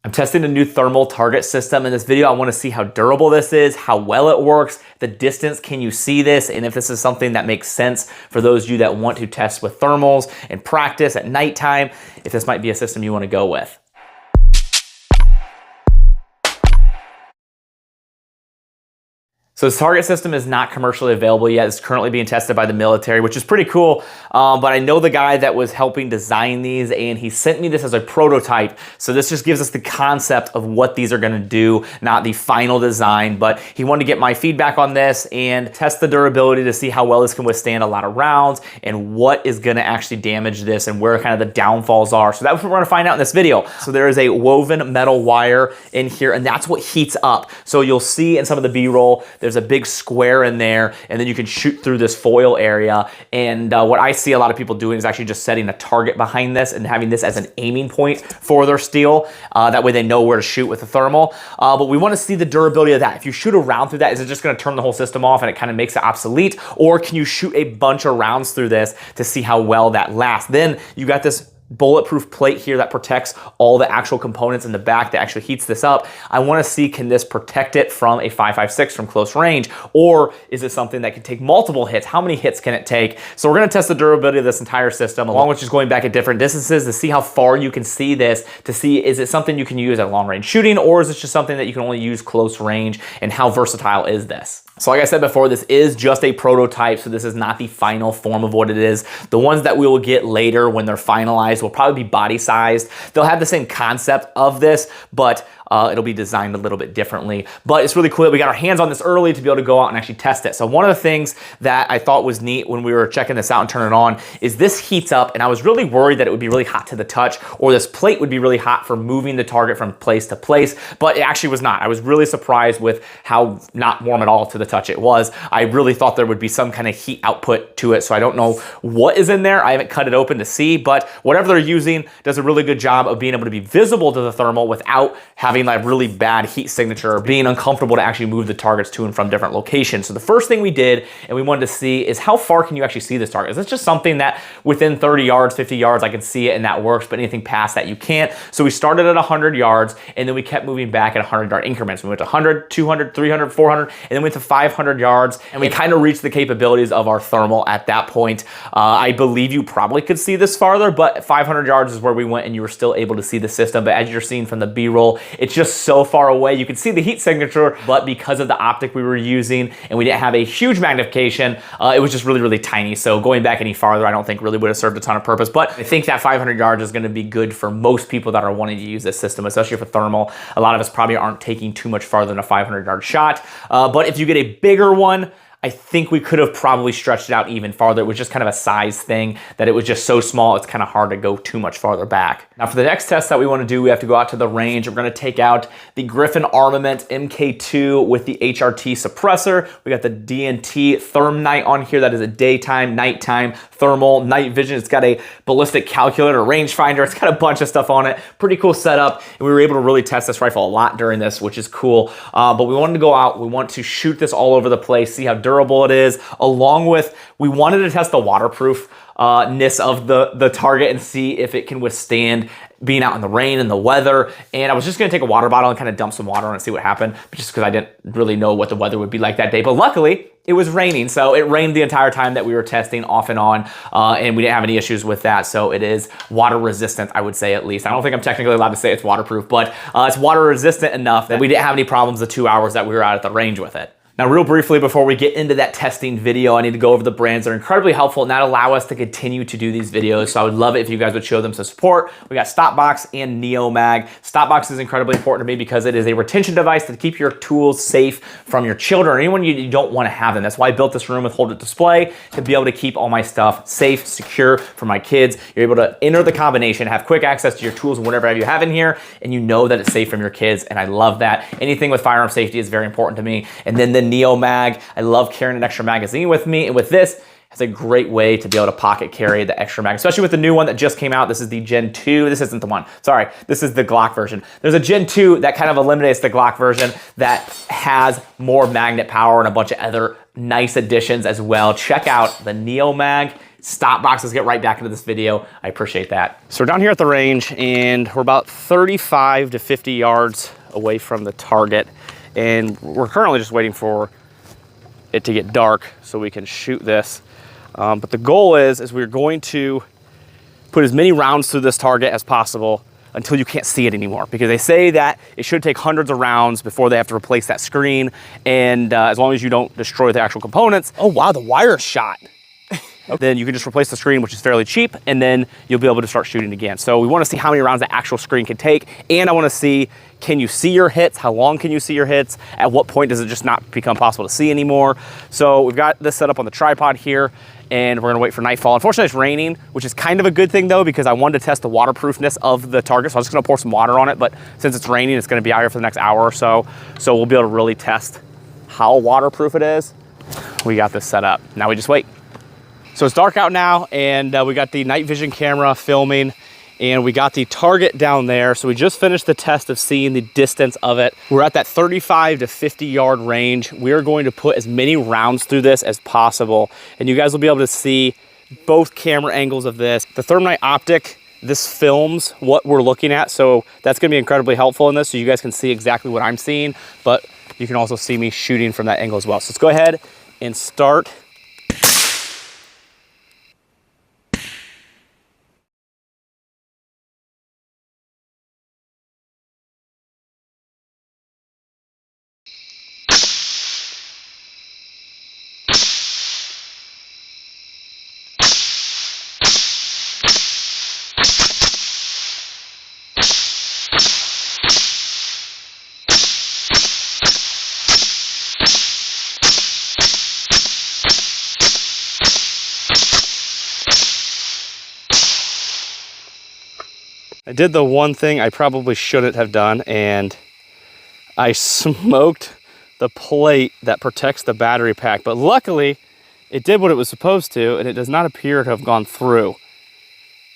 I'm testing a new thermal target system. In this video, I want to see how durable this is, how well it works, the distance, can you see this, and if this is something that makes sense for those of you that want to test with thermals and practice at nighttime, if this might be a system you want to go with. So this target system is not commercially available yet. It's currently being tested by the military, which is pretty cool. But I know the guy that was helping design these, and he sent me this as a prototype. So this just gives us the concept of what these are gonna do, not the final design. But he wanted to get my feedback on this and test the durability to see how well this can withstand a lot of rounds and what is gonna actually damage this and where kind of the downfalls are. So that's what we're gonna find out in this video. So there is a woven metal wire in here, and that's what heats up. So you'll see in some of the B-roll, there's a big square in there, and then you can shoot through this foil area. And what I see a lot of people doing is actually just setting a target behind this and having this as an aiming point for their steel. That way they know where to shoot with the thermal. But we want to see the durability of that. If you shoot a round through that, is it just going to turn the whole system off and it kind of makes it obsolete? Or can you shoot a bunch of rounds through this to see how well that lasts? Then you got this bulletproof plate here that protects all the actual components in the back that actually heats this up. I want to see, can this protect it from a 5.56 from close range, or is it something that can take multiple hits? How many hits can it take? So we're going to test the durability of this entire system, along with just going back at different distances to see how far you can see this, to see is it something you can use at long range shooting, or is it just something that you can only use close range, and how versatile is this? So like I said before, this is just a prototype, so this is not the final form of what it is. The ones that we will get later when they're finalized will probably be body sized. They'll have the same concept of this, but it'll be designed a little bit differently. But it's really cool that we got our hands on this early to be able to go out and actually test it. So one of the things that I thought was neat when we were checking this out and turning it on is this heats up, and I was really worried that it would be really hot to the touch, or this plate would be really hot for moving the target from place to place, but it actually was not. I was really surprised with how not warm at all to the touch it was. I really thought there would be some kind of heat output to it, so I don't know what is in there. I haven't cut it open to see, but whatever they're using does a really good job of being able to be visible to the thermal without having like really bad heat signature or being uncomfortable to actually move the targets to and from different locations. So the first thing we did, and we wanted to see, is how far can you actually see this target? Is this just something that within 30 yards, 50 yards, I can see it and that works, but anything past that you can't? So we started at 100 yards, and then we kept moving back at 100-yard increments. We went to 100, 200, 300, 400, and then went to 500 yards, and we kind of reached the capabilities of our thermal at that point. I believe you probably could see this farther, but 500 yards is where we went, and you were still able to see the system. But as you're seeing from the B-roll, it's just so far away. You can see the heat signature, but because of the optic we were using and we didn't have a huge magnification, it was just really, really tiny. So going back any farther, I don't think really would have served a ton of purpose. But I think that 500 yards is going to be good for most people that are wanting to use this system, especially for thermal. A lot of us probably aren't taking too much farther than a 500-yard shot. But if you get a bigger one, I think we could have probably stretched it out even farther. It was just kind of a size thing that it was just so small, it's kind of hard to go too much farther back. Now for the next test that we want to do, we have to go out to the range. We're going to take out the Griffin Armament MK2 with the HRT suppressor. We got the DNT Thermite on here. That is a daytime, nighttime, thermal, night vision. It's got a ballistic calculator, rangefinder. It's got a bunch of stuff on it. Pretty cool setup. And we were able to really test this rifle a lot during this, which is cool. But we wanted to go out. We want to shoot this all over the place, see how durable it is, along with, we wanted to test the waterproofness of the target and see if it can withstand being out in the rain and the weather. And I was just gonna take a water bottle and kind of dump some water on it and see what happened, but just because I didn't really know what the weather would be like that day. But luckily, it was raining, so it rained the entire time that we were testing off and on, and we didn't have any issues with that. So it is water resistant, I would say, at least. I don't think I'm technically allowed to say it's waterproof, but it's water resistant enough that we didn't have any problems the 2 hours that we were out at the range with it. Now, real briefly, before we get into that testing video, I need to go over the brands that are incredibly helpful and that allow us to continue to do these videos. So I would love it if you guys would show them some support. We got Stopbox and NeoMag. Stopbox is incredibly important to me because it is a retention device to keep your tools safe from your children or anyone you don't want to have them. That's why I built this room with Hold It Display, to be able to keep all my stuff safe, secure for my kids. You're able to enter the combination, have quick access to your tools and whatever you have in here, and you know that it's safe from your kids, and I love that. Anything with firearm safety is very important to me. And then the NeoMag, I love carrying an extra magazine with me, and with this, it's a great way to be able to pocket carry the extra mag, especially with the new one that just came out. This is the Gen 2. This isn't the one. Sorry, this is the Glock version. There's a Gen 2 that kind of eliminates the Glock version that has more magnet power and a bunch of other nice additions as well. Check out the NeoMag. stop boxes, get right back into this video. I appreciate that. So we're down here at the range and we're about 35 to 50 yards away from the target. And we're currently just waiting for it to get dark so we can shoot this. But the goal is we're going to put as many rounds through this target as possible until you can't see it anymore, because they say that it should take hundreds of rounds before they have to replace that screen, and as long as you don't destroy the actual components. Oh wow, the wire shot. Then you can just replace the screen, which is fairly cheap, and then you'll be able to start shooting again. So we want to see how many rounds the actual screen can take, and I want to see, can you see your hits? How long can you see your hits? At what point does it just not become possible to see anymore? So we've got this set up on the tripod here, and we're gonna wait for nightfall. Unfortunately, it's raining, which is kind of a good thing though, because I wanted to test the waterproofness of the target. So I was just gonna pour some water on it, but since it's raining, it's gonna be out here for the next hour or so. So we'll be able to really test how waterproof it is. We got this set up. Now we just wait. So it's dark out now, and we got the night vision camera filming, and we got the target down there. So we just finished the test of seeing the distance of it. We're at that 35 to 50 yard range. We're going to put as many rounds through this as possible. And you guys will be able to see both camera angles of this. The Thermite optic, this films what we're looking at. So that's gonna be incredibly helpful in this, so you guys can see exactly what I'm seeing, but you can also see me shooting from that angle as well. So let's go ahead and start. I did the one thing I probably shouldn't have done, and I smoked the plate that protects the battery pack, but luckily it did what it was supposed to, and it does not appear to have gone through.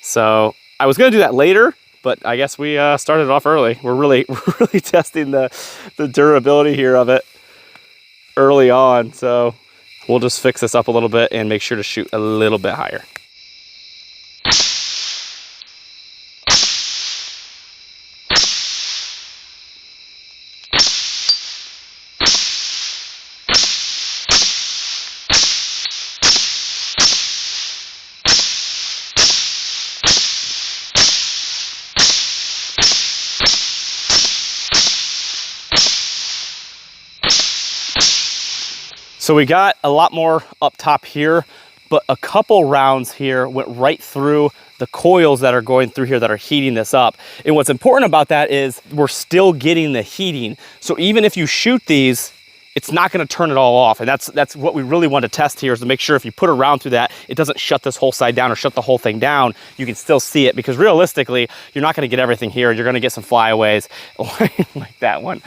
So I was gonna do that later, but I guess we started off early. We're really testing the durability here of it early on. So we'll just fix this up a little bit and make sure to shoot a little bit higher. So we got a lot more up top here, but a couple rounds here went right through the coils that are going through here that are heating this up. And what's important about that is we're still getting the heating. So even if you shoot these, it's not gonna turn it all off. And that's what we really want to test here, is to make sure if you put a round through that, it doesn't shut this whole side down or shut the whole thing down. You can still see it, because realistically, you're not gonna get everything here. You're gonna get some flyaways like that one.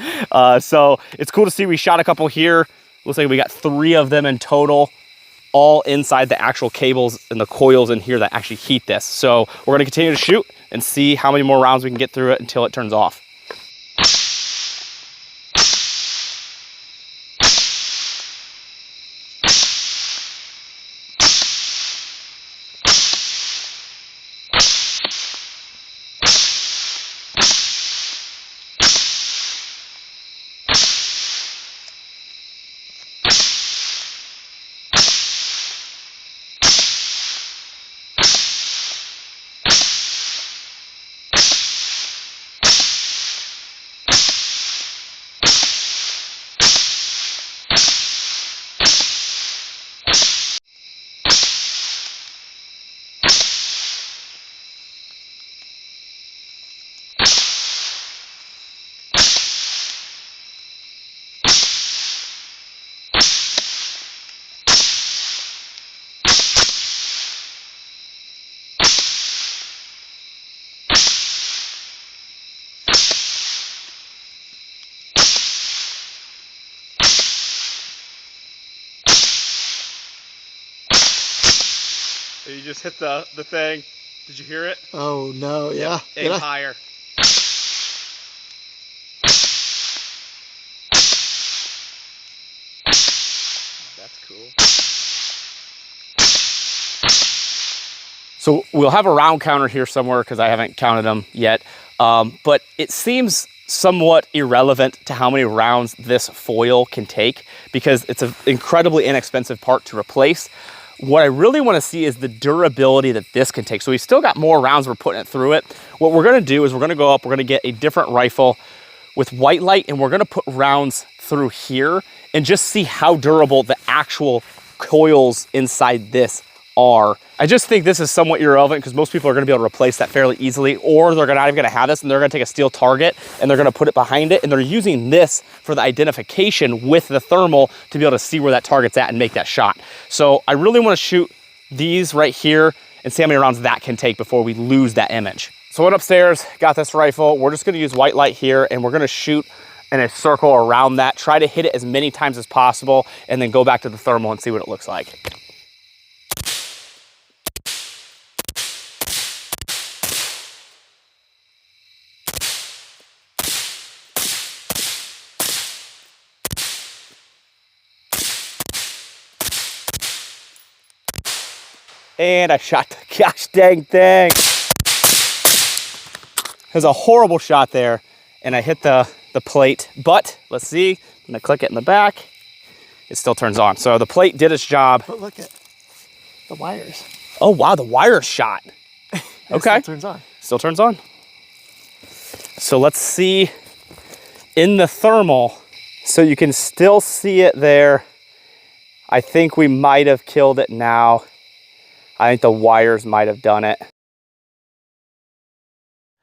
So it's cool to see we shot a couple here. Looks like we got 3 of them in total, all inside the actual cables and the coils in here that actually heat this. So we're gonna continue to shoot and see how many more rounds we can get through it until it turns off. You just hit the thing. Did you hear it? Oh no, yeah. Aim higher. That's cool. So we'll have a round counter here somewhere because I haven't counted them yet. But it seems somewhat irrelevant to how many rounds this foil can take because it's an incredibly inexpensive part to replace. What I really want to see is the durability that this can take. So we still got more rounds, we're putting it through it. What we're going to do is we're going to go up, we're going to get a different rifle with white light, and we're going to put rounds through here and just see how durable the actual coils inside this are. I just think this is somewhat irrelevant because most people are going to be able to replace that fairly easily, or they're not even going to have this and they're going to take a steel target and they're going to put it behind it, and they're using this for the identification with the thermal to be able to see where that target's at and make that shot. So I really want to shoot these right here and see how many rounds that can take before we lose that image. So I went upstairs, got this rifle. We're just going to use white light here, and we're going to shoot in a circle around that, try to hit it as many times as possible, and then go back to the thermal and see what it looks like. And I shot the gosh dang thing. It was a horrible shot there, and I hit the plate, but let's see, I'm gonna click it in the back. It still turns on. So the plate did its job. But look at the wires. Oh wow, the wire shot. Okay. Still turns on. Still turns on. So let's see in the thermal. So you can still see it there. I think we might have killed it now. I think the wires might have done it.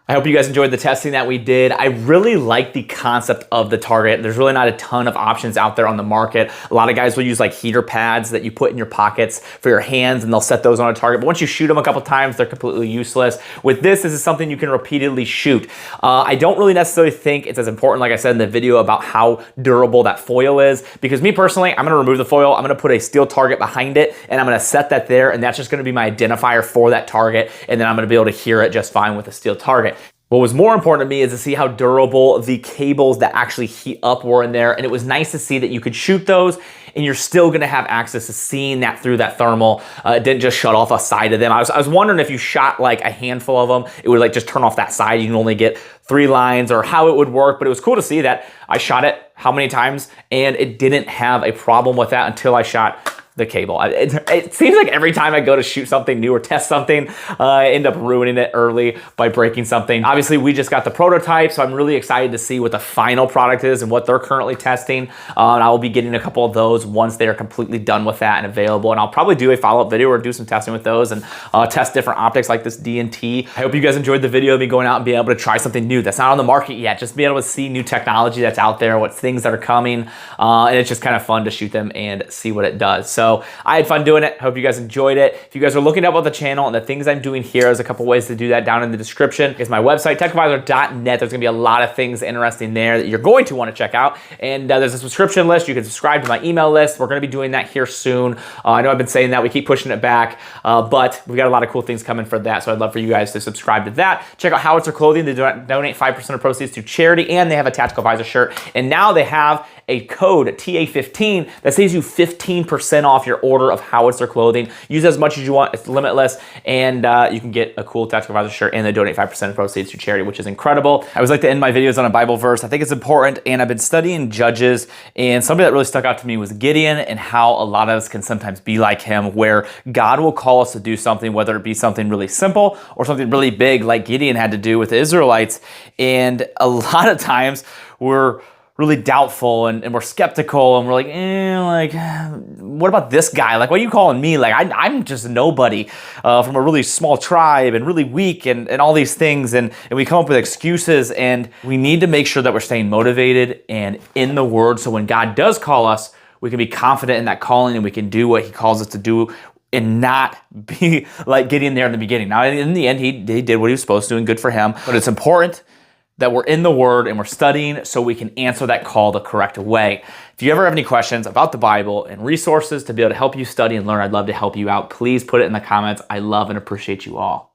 I hope you guys enjoyed the testing that we did. I really like the concept of the target. There's really not a ton of options out there on the market. A lot of guys will use like heater pads that you put in your pockets for your hands, and they'll set those on a target. But once you shoot them a couple times, they're completely useless. With this is something you can repeatedly shoot. I don't really necessarily think it's as important, like I said in the video, about how durable that foil is, because me personally, I'm gonna remove the foil, I'm gonna put a steel target behind it, and I'm gonna set that there, and that's just gonna be my identifier for that target, and then I'm gonna be able to hear it just fine with a steel target. What was more important to me is to see how durable the cables that actually heat up were in there, and it was nice to see that you could shoot those and you're still gonna have access to seeing that through that thermal. It didn't just shut off a side of them. I was wondering if you shot like a handful of them, it would like just turn off that side. You can only get 3 lines or how it would work, but it was cool to see that I shot it how many times and it didn't have a problem with that until I shot the cable. It seems like every time I go to shoot something new or test something, I end up ruining it early by breaking something. Obviously, we just got the prototype, so I'm really excited to see what the final product is and what they're currently testing. And I will be getting a couple of those once they're completely done with that and available. And I'll probably do a follow-up video or do some testing with those and test different optics like this D&T. I hope you guys enjoyed the video of me going out and being able to try something new that's not on the market yet. Just being able to see new technology that's out there, what things that are coming. And it's just kind of fun to shoot them and see what it does. So I had fun doing it. Hope you guys enjoyed it. If you guys are looking up on the channel and the things I'm doing here, there's a couple ways to do that down in the description. It's my website, techadvisor.net. There's gonna be a lot of things interesting there that you're going to want to check out. And there's a subscription list. You can subscribe to my email list. We're gonna be doing that here soon. I know I've been saying that. We keep pushing it back, but we've got a lot of cool things coming for that. So I'd love for you guys to subscribe to that. Check out Howitzer Clothing. They donate 5% of proceeds to charity, and they have a Tactical Visor shirt. And now they have a code, TA15, that saves you 15% off your order of Howitzer clothing. Use as much as you want, it's limitless, and you can get a cool Tactical Visor shirt, and they donate 5% of proceeds to charity, which is incredible. I always like to end my videos on a Bible verse. I think it's important, and I've been studying Judges, and something that really stuck out to me was Gideon and how a lot of us can sometimes be like him, where God will call us to do something, whether it be something really simple or something really big like Gideon had to do with the Israelites, and a lot of times we're really doubtful and we're skeptical and we're like, what about this guy? Like, what are you calling me? Like, I'm just a nobody from a really small tribe and really weak and all these things. And we come up with excuses, and we need to make sure that we're staying motivated and in the Word. So when God does call us, we can be confident in that calling and we can do what He calls us to do and not be like Gideon there in the beginning. Now, in the end, he did what he was supposed to, and good for him. But it's important that we're in the Word and we're studying so we can answer that call the correct way. If you ever have any questions about the Bible and resources to be able to help you study and learn, I'd love to help you out. Please put it in the comments. I love and appreciate you all.